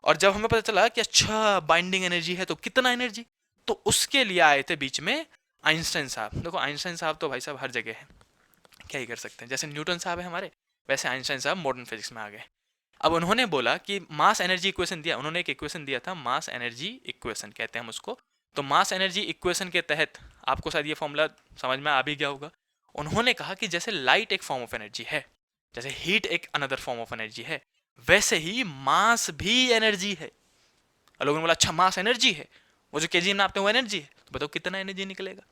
और जब हमें पता चला कि अच्छा बाइंडिंग एनर्जी है तो कितना एनर्जी, तो उसके लिए आए थे बीच में आइंस्टाइन साहब। देखो आइंस्टाइन साहब तो भाई साहब हर जगह है, क्या ही कर सकते हैं, जैसे न्यूटन साहब है हमारे, वैसे आइंस्टाइन साहब मॉडर्न फिजिक्स में आ गए। अब उन्होंने बोला कि मास एनर्जी इक्वेशन दिया, उन्होंने एक इक्वेशन दिया था, मास एनर्जी इक्वेशन कहते हैं हम उसको। तो मास एनर्जी इक्वेशन के तहत आपको शायद ये फॉर्मूला समझ में आ भी गया होगा। उन्होंने कहा कि जैसे लाइट एक फॉर्म ऑफ एनर्जी है, जैसे हीट एक अनदर फॉर्म ऑफ एनर्जी है, वैसे ही मास भी एनर्जी है। और लोगों ने बोला अच्छा मास एनर्जी है, वो जो केजी में नापते हैं वो एनर्जी है, तो बताओ कितना एनर्जी निकलेगा।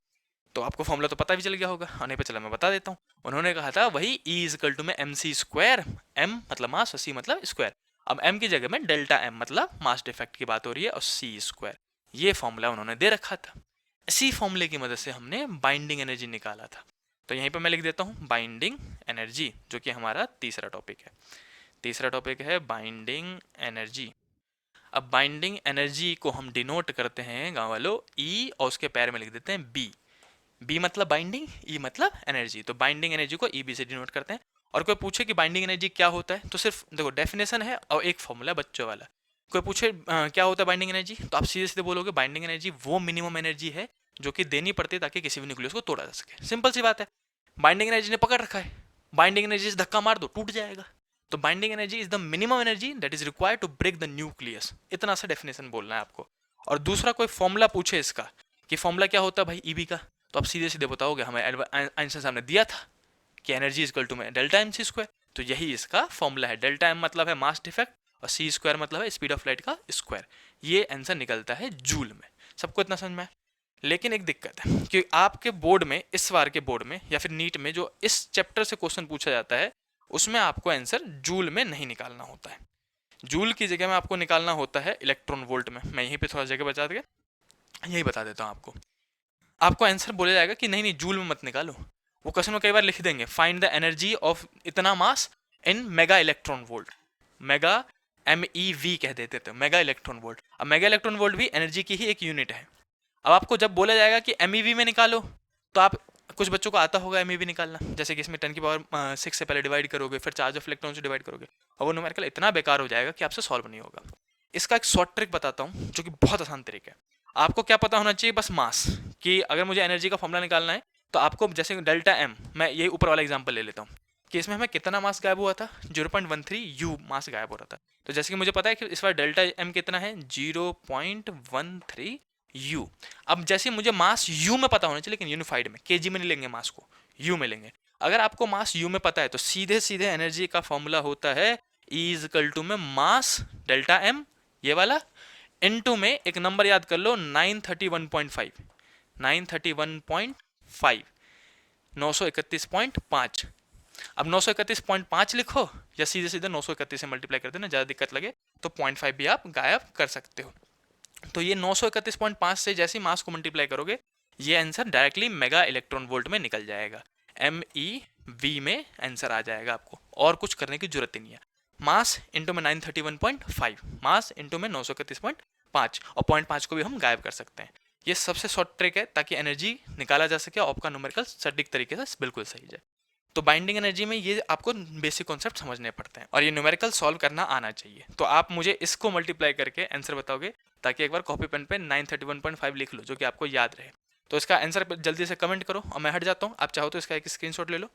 तो आपको फॉर्मूला तो पता भी चल गया होगा, आने पे चला मैं बता देता हूँ। उन्होंने कहा था वही E इक्वल टू में MC स्क्वायर, M मतलब मास और C मतलब स्क्वायर। अब M की जगह में डेल्टा M मतलब मास डिफेक्ट की बात हो रही है, और C स्क्वायर, ये फॉर्मूला उन्होंने दे रखा था। इसी फॉर्मूले की मदद से हमने बाइंडिंग एनर्जी निकाला था। तो यहीं पर मैं लिख देता हूँ बाइंडिंग एनर्जी, जो कि हमारा तीसरा टॉपिक है। तीसरा टॉपिक है बाइंडिंग एनर्जी। अब बाइंडिंग एनर्जी को हम डिनोट करते हैं गाँव वालों E, और उसके पैर में लिख देते हैं B। बी मतलब बाइंडिंग, ई मतलब एनर्जी, तो बाइंडिंग एनर्जी को ईबी से डिनोट करते हैं। और कोई पूछे कि बाइंडिंग एनर्जी क्या होता है, तो सिर्फ देखो डेफिनेशन है और एक फॉर्मूला बच्चों वाला। कोई पूछे क्या होता है बाइंडिंग एनर्जी, तो आप सीधे सीधे बोलोगे बाइंडिंग एनर्जी वो मिनिमम एनर्जी है जो कि देनी पड़ती है ताकि किसी भी न्यूक्लियस को तोड़ा जा सके। सिंपल सी बात है, बाइंडिंग एनर्जी ने पकड़ रखा है, बाइंडिंग एनर्जी से धक्का मार दो टूट जाएगा। तो binding energy is the minimum energy that is required to break the nucleus, इतना सा डेफिनेशन बोलना है आपको। और दूसरा कोई फॉर्मूला पूछे इसका कि फॉर्मूला क्या होता है भाई ईबी का, तो आप सीधे सीधे बताओगे हमें आइंस्टाइन साहब ने दिया था कि एनर्जी इक्वल टू में डेल्टा एम सी स्क्वायर, तो यही इसका फॉर्मूला है। डेल्टा एम मतलब है मास डिफेक्ट और सी स्क्वायर मतलब है स्पीड ऑफ लाइट का स्क्वायर। ये आंसर निकलता है जूल में। सबको इतना समझ में आया? लेकिन एक दिक्कत है कि आपके बोर्ड में, इस बार के बोर्ड में या फिर नीट में जो इस चैप्टर से क्वेश्चन पूछा जाता है उसमें आपको आंसर जूल में नहीं निकालना होता है। जूल की जगह में आपको निकालना होता है इलेक्ट्रॉन वोल्ट में। मैं यहीं पे थोड़ा जगह बचा के यही बता देता हूँ आपको। आपको आंसर बोला जाएगा कि नहीं नहीं जूल में मत निकालो, वो क्वेश्चन में कई बार लिख देंगे फाइंड द एनर्जी ऑफ इतना mass in mega electron volt, mega MEV कह देते थे, मेगा इलेक्ट्रॉन वोल्ट। अब मेगा इलेक्ट्रॉन वोल्ट भी एनर्जी की ही एक यूनिट है। अब आपको जब बोला जाएगा कि MEV में निकालो, तो आप, कुछ बच्चों को आता होगा MEV निकालना, जैसे कि इसमें 10 की पावर 6 से पहले डिवाइड करोगे, फिर चार्ज ऑफ इलेक्ट्रॉन से डिवाइड करोगे, और वो न्यूमेरिकल इतना बेकार हो जाएगा कि आपसे सॉल्व नहीं होगा। इसका एक शॉर्ट ट्रिक बताता हूँ जो कि बहुत आसान तरीका है। आपको क्या पता होना चाहिए, बस मास, कि अगर मुझे एनर्जी का फॉर्मूला निकालना है तो आपको जैसे डेल्टा एम, मैं यही ऊपर वाला एग्जांपल ले लेता हूँ केस में हमें कितना मास गायब हुआ था, 0.13 यू मास गायब हो रहा था। तो जैसे कि मुझे पता है कि इस बार डेल्टा एम कितना है, 0.13 यू। अब जैसे मुझे मास यू में पता होना चाहिए, लेकिन यूनिफाइड में, केजी में नहीं लेंगे मास को, यू में लेंगे। अगर आपको मास यू में पता है तो सीधे सीधे एनर्जी का फॉर्मूला होता है E इज इक्वल टू में मास डेल्टा एम ये वाला इनटू में एक नंबर याद कर लो 931.5 931.5 931.5। अब 931.5 लिखो या सीधे सीधे 931 से मल्टीप्लाई कर देना, ज़्यादा दिक्कत लगे तो 0.5 भी आप गायब कर सकते हो। तो ये 931.5 से जैसे मास को मल्टीप्लाई करोगे ये answer directly mega electron volt में निकल जाएगा, MEV में आंसर आ जाएगा आपको, और कुछ करने की जरूरत ही नहीं है। मास इंटू में 931.5, मास इंटू में 931.5, और 0.5 को भी हम गायब कर सकते हैं। ये सबसे शॉर्ट ट्रिक है ताकि एनर्जी निकाला जा सके और आपका न्यूमेरिकल सटीक तरीके से बिल्कुल सही जाए। तो बाइंडिंग एनर्जी में ये आपको बेसिक कॉन्सेप्ट समझने पड़ते हैं और ये न्यूमेरिकल सॉल्व करना आना चाहिए। तो आप मुझे इसको मल्टीप्लाई करके आंसर बताओगे ताकि एक बार कॉपी पेन पे 931.5 लिख लो जो कि आपको याद रहे। तो इसका आंसर जल्दी से कमेंट करो और मैं हट जाता हूँ। आप चाहो तो इसका एक स्क्रीनशॉट ले लो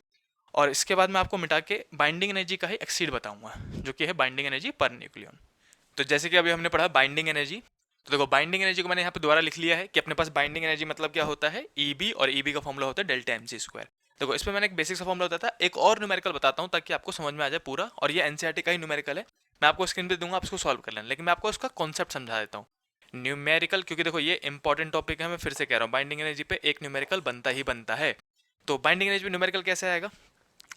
और इसके बाद मैं आपको मिटा के बाइंडिंग एनर्जी का ही एक्सीड बताऊंगा जो कि है बाइंडिंग एनर्जी पर न्यूक्लियन। तो जैसे कि अभी हमने पढ़ा बाइंडिंग एनर्जी, तो देखो बाइंडिंग एनर्जी को मैंने यहाँ पे दोबारा लिख लिया है कि अपने पास बाइंडिंग एनर्जी मतलब क्या होता है, EB, और EB का फॉर्मूला होता है डेल्टा mc²। देखो इसमें मैंने एक बेसिक सा फॉर्मूला बताया था, एक और न्यूमेरिकल बताता हूँ ताकि आपको समझ में आ जाए पूरा, और ये एनसीईआरटी का ही न्यूमेरिकल है, मैं आपको स्क्रीन पे दूंगा, आप इसको सॉल्व कर लेना, लेकिन मैं आपको इसका कॉन्सेप्ट समझा देता हूँ न्यूमेरिकल, क्योंकि देखो ये इंपॉर्टेंट टॉपिक है। मैं फिर से कह रहा हूँ बाइंडिंग एनर्जी पे एक न्यूमेरिकल बनता ही बनता है। तो बाइंडिंग एनर्जी पे न्यूमेरिकल कैसे आएगा,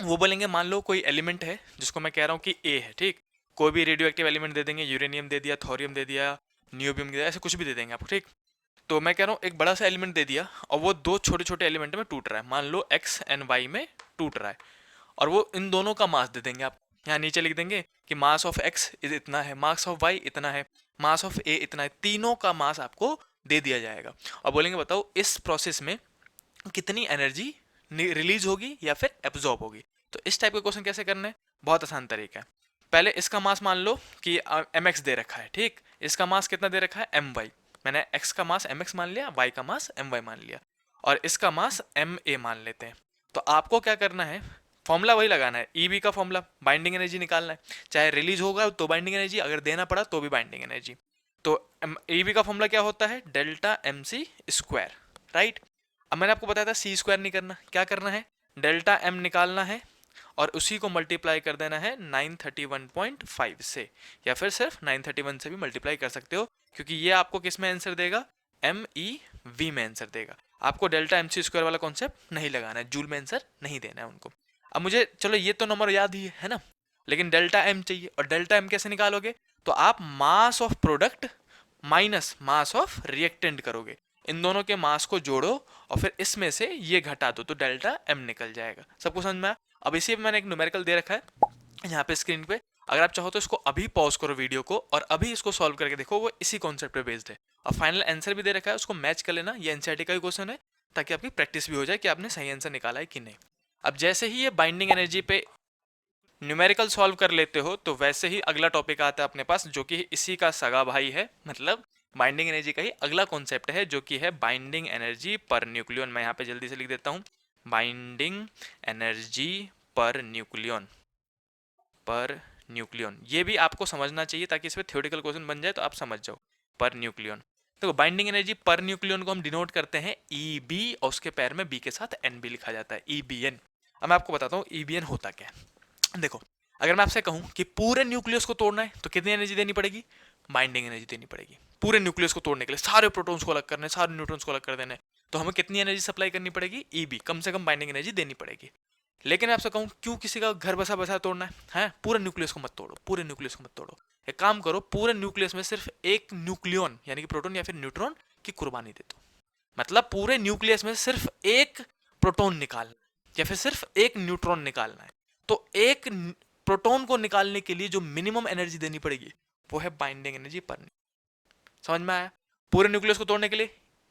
वो बोलेंगे मान लो कोई एलिमेंट है जिसको मैं कह रहा हूँ कि A है, ठीक, कोई भी रेडियो एक्टिव एलिमेंट दे देंगे, यूरेनियम दे दिया, थोरियम दे दिया, नियोबियम दे दिया, ऐसे कुछ भी दे देंगे आपको, ठीक। तो मैं कह रहा हूँ एक बड़ा सा एलिमेंट दे दिया और वो दो छोटे छोटे एलिमेंट में टूट रहा है, मान लो X and Y में टूट रहा है, और वो इन दोनों का मास दे देंगे आप, यहाँ नीचे लिख देंगे कि मास ऑफ X इज इतना है, मास ऑफ Y इतना है, मास ऑफ A इतना है, तीनों का मास आपको दे दिया जाएगा और बोलेंगे बताओ इस प्रोसेस में कितनी एनर्जी रिलीज होगी या फिर एब्जॉर्ब होगी। तो इस टाइप के क्वेश्चन कैसे करने हैं, बहुत आसान तरीका है। पहले इसका मास मान लो कि mx दे रखा है, ठीक, इसका मास कितना दे रखा है my, मैंने x का मास mx मान लिया, y का मास my मान लिया, और इसका मास ma मान लेते हैं। तो आपको क्या करना है, फॉर्मूला वही लगाना है, EB का फॉर्मूला, बाइंडिंग एनर्जी निकालना है, चाहे रिलीज होगा तो बाइंडिंग एनर्जी, अगर देना पड़ा तो भी बाइंडिंग एनर्जी। तो EB का फॉर्मूला क्या होता है, डेल्टा mc², राइट। अब मैंने आपको बताया था c² नहीं करना, क्या करना है, डेल्टा m निकालना है और उसी को मल्टीप्लाई कर देना है 931.5 से, या फिर सिर्फ 931 से भी मल्टीप्लाई कर सकते हो, क्योंकि ये आपको किस में आंसर देगा, MEV में आंसर देगा। आपको डेल्टा mc² वाला कॉन्सेप्ट नहीं लगाना है, जूल में आंसर नहीं देना है उनको। अब मुझे चलो ये तो नंबर याद ही है ना, लेकिन डेल्टा m चाहिए, और डेल्टा m कैसे निकालोगे, तो आप mass of product minus mass of reactant करोगे, इन दोनों के मास को जोड़ो और फिर इसमें से ये घटा दो तो डेल्टा m निकल जाएगा। सबको समझ में आया। अब इसी में मैंने एक न्यूमेरिकल दे रखा है यहाँ पे स्क्रीन पे, अगर आप चाहो तो इसको अभी पॉज करो वीडियो को और अभी इसको सॉल्व करके देखो, वो इसी कॉन्सेप्ट पे बेस्ड है, और फाइनल आंसर भी दे रखा है, उसको मैच कर लेना, ये एनसीईआरटी का ही क्वेश्चन है, ताकि आपकी प्रैक्टिस भी हो जाए कि आपने सही आंसर निकाला है कि नहीं। अब जैसे ही ये बाइंडिंग एनर्जी पे न्यूमेरिकल सॉल्व कर लेते हो तो वैसे ही अगला टॉपिक आता है अपने पास जो कि इसी का सगा भाई है, मतलब बाइंडिंग एनर्जी का ही अगला कॉन्सेप्ट है जो कि है बाइंडिंग एनर्जी पर न्यूक्लियन। मैं यहाँ पे जल्दी से लिख देता हूँ, binding energy per nucleon, per nucleon. ये भी आपको समझना चाहिए ताकि इस पर थ्योरेटिकल क्वेश्चन बन जाए तो आप समझ जाओ, पर न्यूक्लियन। तो बाइंडिंग एनर्जी पर न्यूक्लियन को हम डिनोट करते हैं EB और उसके पैर में B के साथ NB लिखा जाता है, EBN। अब मैं आपको बताता हूँ EBN होता क्या है। देखो अगर मैं आपसे कहूँ कि पूरे न्यूक्लियस को तोड़ना है तो कितनी एनर्जी देनी पड़ेगी, बाइंडिंग एनर्जी देनी पड़ेगी। पूरे न्यूक्लियस को तोड़ने के लिए सारे प्रोटॉन्स को अलग करने, सारे न्यूट्रॉन्स को अलग कर देने, तो हमें कितनी एनर्जी सप्लाई करनी पड़ेगी, EB, कम से कम बाइंडिंग एनर्जी देनी पड़ेगी। लेकिन मैं आपसे कहूँ क्यों किसी का घर बसा बसा तोड़ना है, पूरे न्यूक्लियस को मत तोड़ो, पूरे न्यूक्लियस को मत तोड़ो, एक काम करो, पूरे न्यूक्लियस में सिर्फ एक न्यूक्लियन यानी कि प्रोटॉन या फिर न्यूट्रॉन की कुर्बानी दे दो। मतलब पूरे न्यूक्लियस में सिर्फ एक प्रोटॉन निकालना या फिर सिर्फ एक न्यूट्रॉन निकालना है, तो एक प्रोटॉन को निकालने के लिए जो मिनिमम एनर्जी देनी पड़ेगी वो है बाइंडिंग एनर्जी पर। समझ में आया। पूरे न्यूक्लियस को तोड़ने के लिए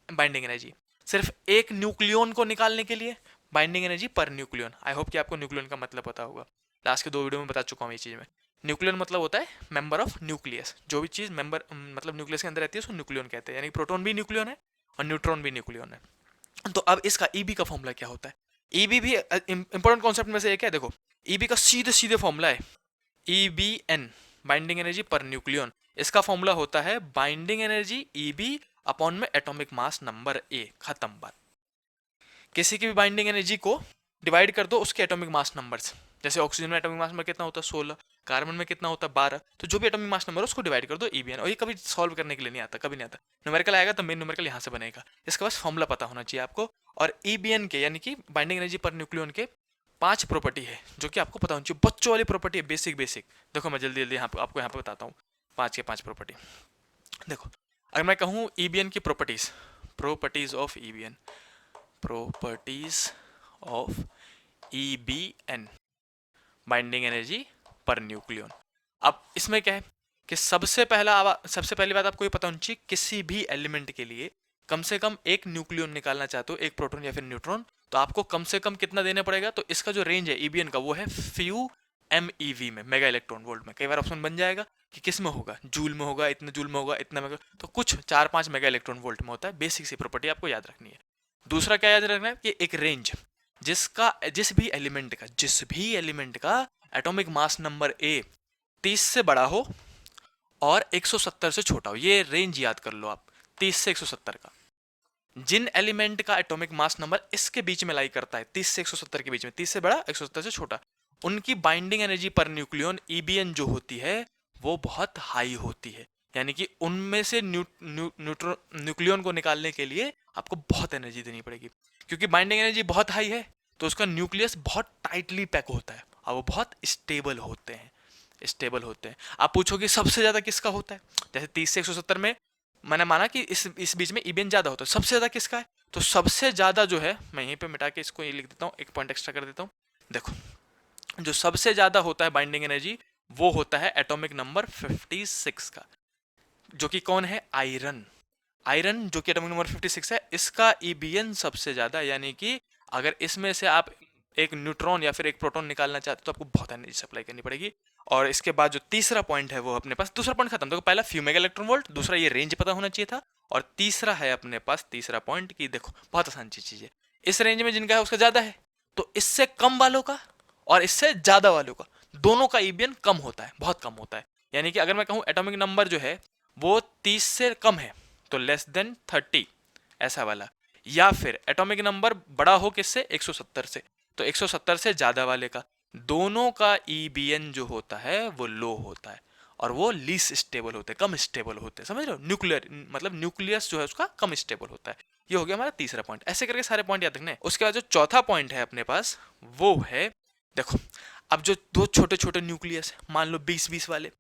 बाइंडिंग एनर्जी, सिर्फ एक न्यूक्लियन को निकालने के लिए binding energy per nucleon. I hope कि आपको न्यूक्लियन का मतलब पता होगा, लास्ट के 2 वीडियो में बता चुका हूँ ये चीज़ में। न्यूक्लियन मतलब होता है मेंबर ऑफ न्यूक्लियस, जो भी चीज़ मेंबर मतलब न्यूक्लियस के अंदर रहती है उसको न्यूक्लियन कहते हैं, यानी प्रोटॉन भी न्यूक्लियन है और न्यूट्रॉन भी न्यूक्लियन है। तो अब इसका EB का फॉर्मूला क्या होता है, EB भी इंपॉर्टेंट कॉन्सेप्ट में से एक है। देखो ईबी का सीधे सीधे फॉर्मूला है EBN, binding energy per nucleon. इसका फॉर्मूला होता है बाइंडिंग एनर्जी EB अपॉन में एटॉमिक मास नंबर A, खत्म बात। किसी की भी बाइंडिंग एनर्जी को डिवाइड कर दो उसके एटॉमिक मास नंबर से। जैसे ऑक्सीजन में एटॉमिक मास नंबर कितना होता है 16, कार्बन में कितना होता है 12, तो जो भी एटॉमिक मास नंबर है उसको डिवाइड कर दो EBN। और ये कभी सॉल्व करने के लिए नहीं आता, कभी नहीं आता। न्यूमेरिकल आएगा तो मेन न्यूमेरिकल यहाँ से बनेगा, इसका बस फॉर्मूला पता होना चाहिए आपको। और EBN के यानी कि बाइंडिंग एनर्जी पर न्यूक्लियन के 5 प्रॉपर्टी है जो कि आपको पता होनी चाहिए, बच्चों वाली प्रॉपर्टी है, बेसिक बेसिक। देखो मैं जल्दी जल्दी आपको यहाँ पे बताता हूँ 5 के 5 प्रॉपर्टी। देखो अगर मैं कहूँ EBN की properties, properties of EBN, properties of EBN, binding energy per nucleon. अब इसमें क्या है कि सबसे पहली बात आपको ये पता होनी चाहिए, किसी भी एलिमेंट के लिए कम से कम एक न्यूक्लियन निकालना चाहते हो, एक प्रोटॉन या फिर न्यूट्रॉन, तो आपको कम से कम कितना देना पड़ेगा। तो इसका जो रेंज है EBN का वो है फ्यू MeV में, मेगा इलेक्ट्रॉन वोल्ट में। कई बार ऑप्शन बन जाएगा कि किस में होगा, जूल में होगा, इतने जूल में होगा, इतना में, तो कुछ 4-5 मेगा इलेक्ट्रॉन वोल्ट में होता है। बेसिक सी प्रॉपर्टी आपको याद रखनी है। दूसरा क्या याद रखना है कि एक रेंज जिसका जिस भी एलिमेंट का एटॉमिक मास नंबर A 30 से बड़ा हो और 170 से छोटा हो, ये रेंज याद कर लो आप, 30 से 170 का। जिन एलिमेंट का एटॉमिक मास नंबर इसके बीच में लाई करता है, 30 से 170 के बीच में, 30 से बड़ा 170 से छोटा, उनकी binding energy per nucleon EBN जो होती है वो बहुत हाई होती है। यानी कि उनमें से न्यूक्लियन को निकालने के लिए आपको बहुत एनर्जी देनी पड़ेगी, क्योंकि बाइंडिंग एनर्जी बहुत हाई है तो उसका न्यूक्लियस बहुत टाइटली पैक होता है और वो बहुत स्टेबल होते हैं। आप पूछोगे सबसे ज्यादा किसका होता है, जैसे 30 से 170 में मैंने माना कि इस बीच में EBN ज्यादा होता है, सबसे ज्यादा किसका है, तो सबसे ज्यादा जो है, मैं यहीं पे मिटा के इसको ये लिख देता हूँ, एक पॉइंट एक्स्ट्रा कर देता हूँ। देखो जो सबसे ज्यादा होता है बाइंडिंग एनर्जी वो होता है एटॉमिक नंबर 56 का, जो कि कौन है, आयरन जो कि एटॉमिक नंबर 56 है, इसका EBN सबसे ज्यादा। यानी कि अगर इसमें से आप एक न्यूट्रॉन या फिर एक प्रोटॉन निकालना चाहते हो तो आपको बहुत एनर्जी सप्लाई करनी पड़ेगी। और इसके बाद जो तीसरा पॉइंट है वो अपने पास, दूसरा पॉइंट खत्म। देखो पहला फ्यू मेगा इलेक्ट्रॉन वोल्ट, दूसरा ये रेंज पता होना चाहिए था, और तीसरा है अपने पास तीसरा पॉइंट की देखो बहुत आसान चीज है, इस रेंज में जिनका है उसका ज्यादा है, तो इससे कम वालों का और इससे ज्यादा वालों का दोनों का EBN कम होता है, बहुत कम होता है। यानी कि अगर मैं कहूं एटॉमिक नंबर जो है वो 30 से कम है तो लेस देन 30 ऐसा वाला, या फिर एटॉमिक नंबर बड़ा हो किससे, 170 से, तो 170 से ज्यादा वाले का, दोनों का EBN जो होता है वो लो होता है और वो लीस्ट स्टेबल होते हैं, कम स्टेबल होते हैं, समझ रहे हो, न्यूक्लियर मतलब न्यूक्लियस जो है उसका कम स्टेबल होता है। ये हो गया हमारा तीसरा पॉइंट। ऐसे करके सारे पॉइंट याद रखने हैं। उसके बाद जो चौथा पॉइंट है अपने पास वो है, देखो अब जो दो छोटे छोटे न्यूक्लियस है, मान लो 20-20 वाले,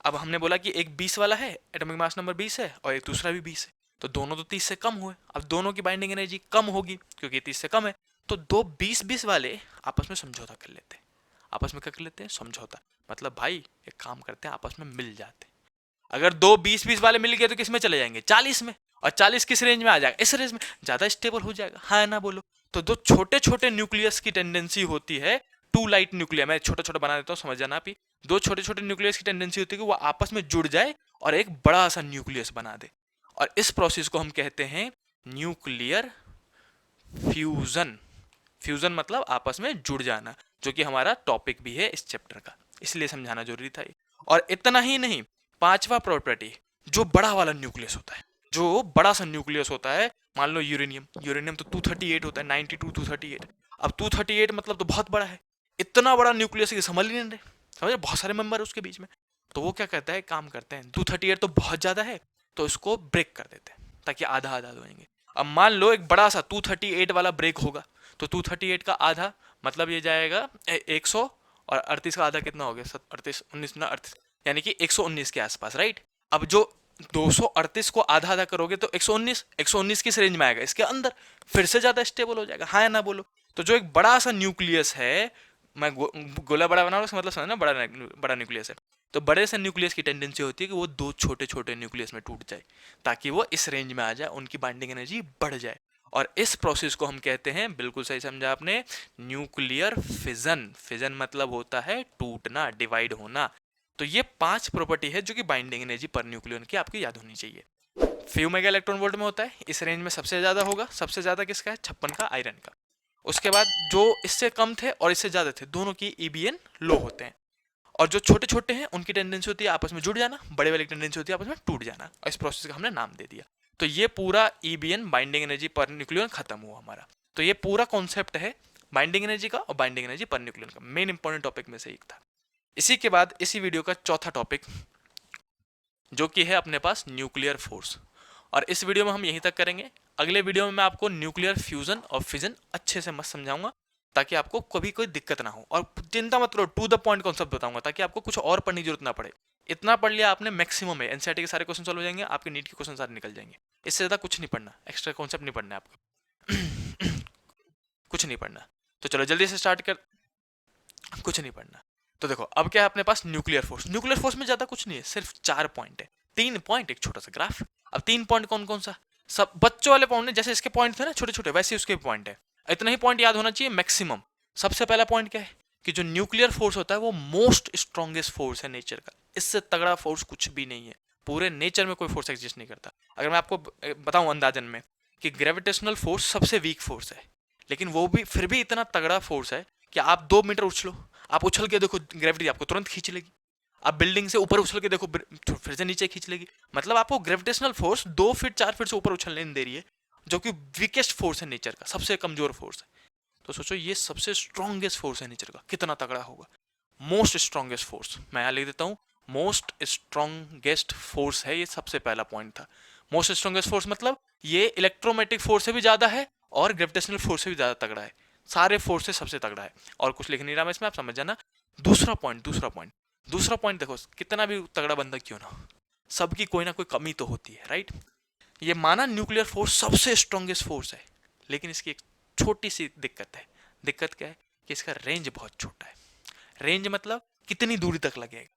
अब हमने बोला कि एक 20 वाला है, एटॉमिक मास नंबर 20 है, और एक दूसरा भी 20 है, तो दोनों तो 30 से कम हुए। अब दोनों की बाइंडिंग एनर्जी कम होगी क्योंकि 30 से कम है, तो दो 20-20 वाले आपस में समझौता कर लेते हैं। आपस में क्या कर लेते हैं, समझौता, मतलब भाई एक काम करते हैं, आपस में मिल जाते हैं। अगर दो 20-20 वाले मिल गए तो किस में चले जाएंगे, 40 में, और 40 किस रेंज में आ जाएगा, इस रेंज में, ज्यादा स्टेबल हो जाएगा, हाँ ना बोलो। तो दो छोटे छोटे न्यूक्लियस की टेंडेंसी होती है, टू लाइट न्यूक्लियर, मैं छोटा छोटा बना देता हूँ समझ जाना आप ही, दो छोटे छोटे न्यूक्लियस की टेंडेंसी होती है कि वो आपस में जुड़ जाए और एक बड़ा सा न्यूक्लियस बना दे, और इस प्रोसेस को हम कहते हैं न्यूक्लियर फ्यूजन। फ्यूजन मतलब आपस में जुड़ जाना, जो कि हमारा टॉपिक भी है इस चैप्टर का, इसलिए समझाना जरूरी था ये। और इतना ही नहीं, पांचवा प्रॉपर्टी, जो बड़ा वाला न्यूक्लियस होता है, जो बड़ा सा न्यूक्लियस होता है, मान लो यूरेनियम तो 238 होता है, 92 238। अब 238 मतलब तो बहुत बड़ा है, इतना बड़ा न्यूक्लियस संभल ही नहीं रहे, समझे, बहुत सारे मेंबर है उसके बीच में। तो वो क्या करता है, काम करते हैं, 238 तो बहुत ज्यादा है तो इसको ब्रेक कर देते हैं ताकि आधा आधा होंगे। अब मान लो एक बड़ा सा 238 वाला ब्रेक होगा, तो 238 का आधा मतलब ये जाएगा 100, और 38 का आधा कितना हो गया, 38 19 ना 38, यानी कि 119 के आसपास, राइट। अब जो 238 को आधा आधा करोगे तो 119 किस रेंज में आएगा, इसके अंदर, फिर से ज्यादा स्टेबल हो जाएगा, हाँ या ना बोलो। तो जो एक बड़ा सा न्यूक्लियस है, मैं गोला बड़ा बना रहा हूँ मतलब समझना, बड़ा न्यूक्लियस है, तो बड़े से न्यूक्लियस की टेंडेंसी होती है कि वो दो छोटे छोटे न्यूक्लियस में टूट जाए ताकि वो इस रेंज में आ जाए, उनकी बाइंडिंग एनर्जी बढ़ जाए, और इस प्रोसेस को हम कहते हैं, बिल्कुल सही समझा आपने, न्यूक्लियर फिजन। फिजन मतलब होता है टूटना, डिवाइड होना। तो ये 5 प्रॉपर्टी है जो कि बाइंडिंग एनर्जी पर न्यूक्लियन की आपको याद होनी चाहिए। फ्यू मेगा इलेक्ट्रॉन वोल्ट में होता है, इस रेंज में सबसे ज्यादा होगा, सबसे ज्यादा किसका है, 56 का, आयरन का। उसके बाद जो इससे कम थे और इससे ज़्यादा थे, दोनों की EBN लो होते हैं। और जो छोटे छोटे हैं उनकी टेंडेंसी होती है आपस में जुड़ जाना, बड़े वाले की टेंडेंसी होती है आपस में टूट जाना, और इस प्रोसेस का हमने नाम दे दिया। तो ये पूरा EBN binding energy per nucleon खत्म हुआ हमारा। तो ये पूरा कॉन्सेप्ट है बाइंडिंग एनर्जी का और बाइंडिंग एनर्जी पर न्यूक्लियन का, मेन इंपॉर्टेंट टॉपिक में से एक था। इसी के बाद इसी वीडियो का चौथा टॉपिक जो कि है अपने पास न्यूक्लियर फोर्स, और इस वीडियो में हम यहीं तक करेंगे। अगले वीडियो में मैं आपको न्यूक्लियर फ्यूजन और फिजन अच्छे से मस्त समझाऊंगा, ताकि आपको कभी कोई दिक्कत ना हो, और चिंता मत करो, टू द पॉइंट कॉन्सेप्ट बताऊंगा, ताकि आपको कुछ और पढ़ने की जरूरत ना पड़े। इतना पढ़ लिया आपने मैक्सिमम है, एनसीईआरटी के सारे क्वेश्चन सॉल्व हो जाएंगे, आपके नीट के क्वेश्चन सारे निकल जाएंगे। इससे ज्यादा कुछ नहीं पढ़ना, एक्स्ट्रा कॉन्सेप्ट नहीं पढ़ना है आपको। कुछ नहीं पढ़ना। तो चलो जल्दी से स्टार्ट कर, कुछ नहीं पढ़ना। तो देखो अब क्या है अपने पास, न्यूक्लियर फोर्स। न्यूक्लियर फोर्स में ज्यादा कुछ नहीं है, सिर्फ 4 पॉइंट है, 3 पॉइंट एक छोटा सा ग्राफ। अब 3 पॉइंट कौन कौन सा, सब बच्चों वाले पॉइंट है, जैसे इसके पॉइंट थे ना छोटे छोटे, वैसे उसके पॉइंट है। इतना ही पॉइंट याद होना चाहिए मैक्सिमम। सबसे पहला पॉइंट क्या है कि जो न्यूक्लियर फोर्स होता है वो मोस्ट स्ट्रॉन्गेस्ट फोर्स है नेचर का। इससे तगड़ा फोर्स कुछ भी नहीं है, पूरे नेचर में कोई फोर्स एग्जिस्ट नहीं करता। अगर मैं आपको बताऊं अंदाजन में कि ग्रेविटेशनल फोर्स सबसे वीक फोर्स है, लेकिन वो भी फिर भी इतना तगड़ा फोर्स है कि आप 2 मीटर उछलो, आप उछल के देखो, ग्रेविटी आपको तुरंत खींच लेगी। आप बिल्डिंग से ऊपर उछल के देखो, फिर से नीचे खींच लेगी। मतलब आपको ग्रेविटेशनल फोर्स 2 फीट 4 फीट से ऊपर उछलने नहीं दे रही है, जो कि वीकेस्ट फोर्स है नेचर का, सबसे कमजोर फोर्स है। तो सोचो ये सबसे स्ट्रॉन्गेस्ट फोर्स है नेचर का, कितना तगड़ा होगा। मोस्ट स्ट्रॉन्गेस्ट फोर्स, मैं यहाँ लिख देता हूँ, मोस्ट स्ट्रॉन्गेस्ट फोर्स है ये, सबसे पहला पॉइंट था। मोस्ट स्ट्रॉन्गेस्ट फोर्स मतलब ये इलेक्ट्रोमैग्नेटिक फोर्स से भी ज्यादा है और ग्रेविटेशनल फोर्स से भी ज्यादा तगड़ा है, सारे फोर्स से सबसे तगड़ा है। और कुछ लिख नहीं रहा मैं इसमें, आप समझ जाना। दूसरा पॉइंट देखो, कितना भी तगड़ा बंदा क्यों ना हो, सबकी कोई ना कोई कमी तो होती है, राइट। ये माना न्यूक्लियर फोर्स सबसे स्ट्रॉन्गेस्ट फोर्स है, लेकिन इसकी एक छोटी सी दिक्कत है। दिक्कत क्या है कि इसका रेंज बहुत छोटा है। रेंज मतलब कितनी दूरी तक लगेगा,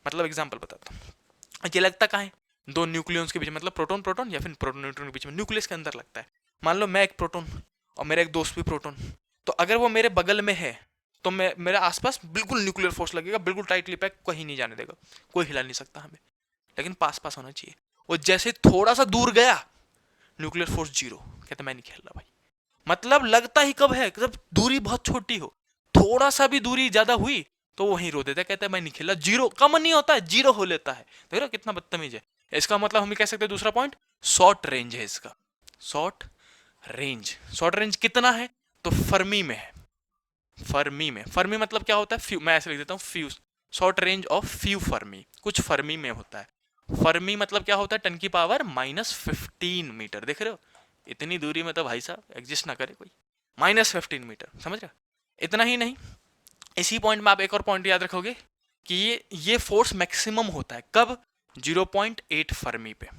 मतलब एग्जांपल बताता हूँ। ये लगता कहाँ है, 2 न्यूक्लियंस के बीच, मतलब प्रोटॉन प्रोटॉन या फिर प्रोटॉन न्यूट्रॉन के बीच में, न्यूक्लियस के अंदर लगता है। मान लो मैं एक प्रोटॉन और मेरा एक दोस्त भी प्रोटॉन, तो अगर वो मेरे बगल में है तो मैं, मेरे आसपास बिल्कुल न्यूक्लियर फोर्स लगेगा, बिल्कुल टाइटली पैक, कहीं नहीं जाने देगा, कोई हिला नहीं सकता हमें। लेकिन पास पास होना चाहिए। वो जैसे थोड़ा सा दूर गया, न्यूक्लियर फोर्स 0, कहते मैं नहीं खेल रहा भाई। मतलब लगता ही कब है, जब दूरी बहुत छोटी हो, थोड़ा सा भी दूरी ज्यादा हुई तो वहीं रो देता है, कहता है मैं नहीं खेला। 0 कम नहीं होता है, 0 हो लेता है। देख रहे हो कितना बदतमीज है। इसका मतलब हम कह सकते हैं दूसरा पॉइंट, शॉर्ट रेंज है इसका। शॉर्ट रेंज कितना है, तो फर्मी में है। फर्मी मतलब क्या होता है, मैं ऐसे लिख देता हूँ, fuse, short range of few Fermi, कुछ फर्मी में होता है। फर्मी मतलब क्या होता है, 10 की पावर -15 मीटर। देख रहे हो, इतनी दूरी में तो भाई साहब एग्जिस्ट ना करे कोई, -15 मीटर, समझ रहे हो। इतना ही नहीं, इसी पॉइंट में आप एक और पॉइंट याद रखोगे कि ये फोर्स मैक्सिमम होता है कब, 0.8 फर्मी पे।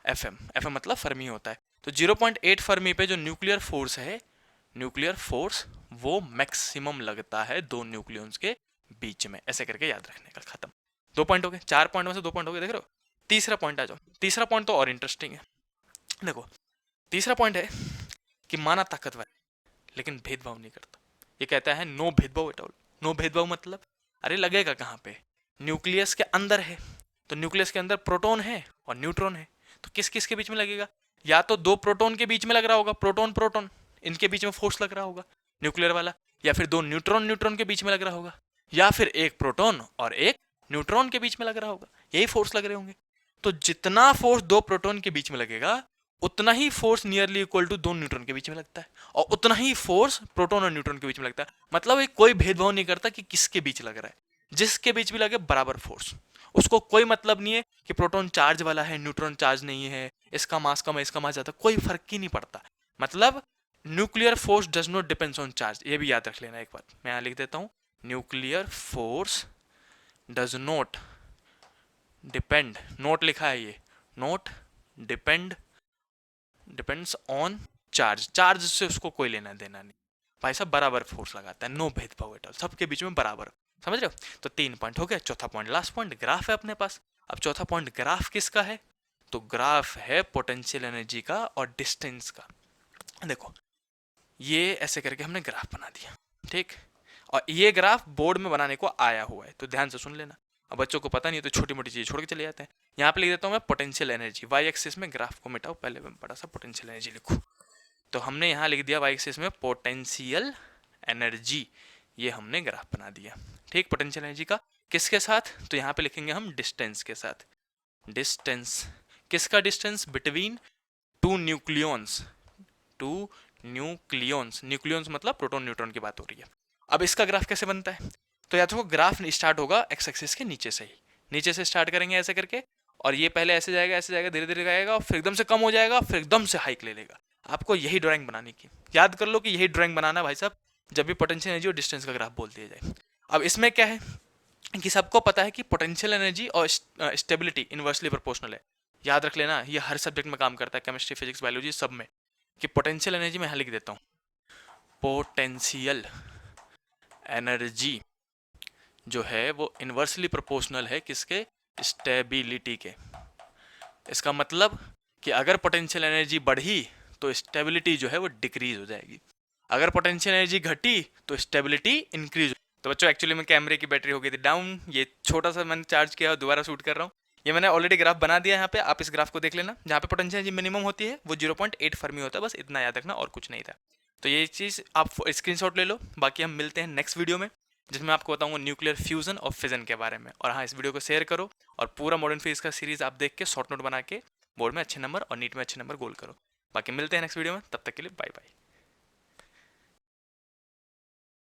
एफएम मतलब फर्मी होता है। तो 0.8 फर्मी पे जो न्यूक्लियर फोर्स है, न्यूक्लियर फोर्स वो मैक्सिमम लगता है 2 न्यूक्लियंस के बीच में। ऐसे करके याद रखने का, खत्म। 2 पॉइंट हो गए, 4 पॉइंट में से 2 पॉइंट हो गए। देख रहे हो, तीसरा पॉइंट आ जाओ। तीसरा पॉइंट तो और इंटरेस्टिंग है। देखो तीसरा पॉइंट है कि माना ताकतवर लेकिन भेदभाव नहीं करता। ये कहता है नो भेदभाव एट ऑल। नो भेदभाव मतलब, अरे लगेगा कहाँ पे, न्यूक्लियस के अंदर है, तो न्यूक्लियस के अंदर प्रोटॉन है और न्यूट्रॉन है, तो किस किस के बीच में लगेगा, या तो 2 प्रोटॉन के बीच में लग रहा होगा, प्रोटॉन प्रोटॉन इनके बीच में फोर्स लग रहा होगा न्यूक्लियर वाला, या फिर 2 न्यूट्रॉन के बीच में लग रहा होगा, या फिर एक प्रोटॉन और एक न्यूट्रॉन के बीच में लग रहा होगा, यही फोर्स लग रहे होंगे। तो जितना फोर्स 2 प्रोटॉन के बीच में लगेगा, उतना ही force nearly equal to 2 neutron के बीच में लगता है, और उतना ही फोर्स प्रोटॉन और न्यूट्रॉन के बीच में लगता है। मतलब ये कोई भेदभाव नहीं करता कि किसके बीच लग रहा है, जिसके बीच भी लगे बराबर फोर्स। उसको कोई मतलब नहीं है कि प्रोटॉन चार्ज वाला है, न्यूट्रॉन चार्ज नहीं है, इसका मास कम है, इसका मास ज्यादा, कोई फर्क ही नहीं पड़ता। मतलब nuclear force does not depends on charge, ये भी याद रख लेना एक बार। मैं यहां लिख देता हूं, nuclear force does not depend, note लिखा है ये, not depends on charge. Charge से उसको कोई लेना देना नहीं, भाई साहब बराबर फोर्स लगाता है, नो भेदभाव एट ऑल, सबके बीच में बराबर। समझ रहे हो। तो 3 पॉइंट हो गया। चौथा पॉइंट, लास्ट पॉइंट, ग्राफ है अपने पास। अब चौथा पॉइंट ग्राफ किसका है, तो ग्राफ है पोटेंशियल एनर्जी का और डिस्टेंस का। देखो ये ऐसे करके हमने ग्राफ बना दिया, ठीक। और ये ग्राफ बोर्ड में बनाने को आया हुआ है, तो ध्यान से सुन लेना। अब बच्चों को पता नहीं है तो छोटी मोटी चीज़ छोड़ के चले जाते हैं। यहाँ पे लिख देता हूँ मैं पोटेंशियल एनर्जी, वाई एक्सिस में ग्राफ को मिटाओ, पहले मैं बड़ा सा पोटेंशियल एनर्जी लिखूँ। तो हमने यहाँ लिख दिया वाई एक्सिस में पोटेंशियल एनर्जी, ये हमने ग्राफ बना दिया। ठीक, पोटेंशियल एनर्जी का किसके साथ, तो यहाँ पे लिखेंगे हम डिस्टेंस के साथ। डिस्टेंस, किसका distance, between two nucleons, two nucleons, nucleons मतलब प्रोटॉन न्यूट्रॉन की बात हो रही है। अब इसका ग्राफ कैसे बनता है, तो या तो ग्राफ स्टार्ट होगा एक्स एक्सिस के नीचे से ही, नीचे से स्टार्ट करेंगे ऐसे करके, और ये पहले ऐसे जाएगा धीरे धीरे जाएगा, और फिर एकदम से कम हो जाएगा, फिर एकदम से हाइक ले लेगा। आपको यही ड्राइंग बनाने की, याद कर लो कि यही ड्राइंग बनाना भाई साहब जब भी पोटेंशियल एनर्जी और डिस्टेंस का ग्राफ बोल दिया जाए। अब इसमें क्या है कि सबको पता है कि पोटेंशियल एनर्जी और स्टेबिलिटी इनवर्सली प्रोपोर्शनल है। याद रख लेना, ये हर सब्जेक्ट में काम करता है, केमिस्ट्री, फिजिक्स, बायोलॉजी सब में, कि पोटेंशियल एनर्जी मैं यहाँ लिख देता हूँ, पोटेंशियल एनर्जी जो है वो इनवर्सली प्रोपोर्शनल है किसके, स्टेबिलिटी के। इसका मतलब कि अगर पोटेंशियल एनर्जी बढ़ी तो स्टेबिलिटी जो है वो डिक्रीज हो जाएगी, अगर पोटेंशियल एनर्जी घटी तो स्टेबिलिटी इंक्रीज। तो बच्चों एक्चुअली में कैमरे की बैटरी हो गई थी डाउन, ये छोटा सा मैंने चार्ज किया, दोबारा शूट कर रहा हूँ। ये मैंने ऑलरेडी ग्राफ बना दिया यहाँ पे, आप इस ग्राफ को देख लेना। जहाँ पे पोटेंशियल एनर्जी मिनिमम होती है वो 0.8 फर्मी होता है, बस इतना याद रखना और कुछ नहीं था। तो ये चीज़ आप स्क्रीनशॉट ले लो। बाकी हम मिलते हैं नेक्स्ट वीडियो में, जिसमें आपको बताऊंगा न्यूक्लियर फ्यूजन और फिजन के बारे में। और हाँ, इस वीडियो को शेयर करो और पूरा मॉडर्न फिजिक्स का सीरीज आप देख के शॉर्ट नोट बना के बोर्ड में अच्छे नंबर और नीट में अच्छे नंबर गोल करो। बाकी मिलते हैं नेक्स्ट वीडियो में, तब तक के लिए बाय बाय।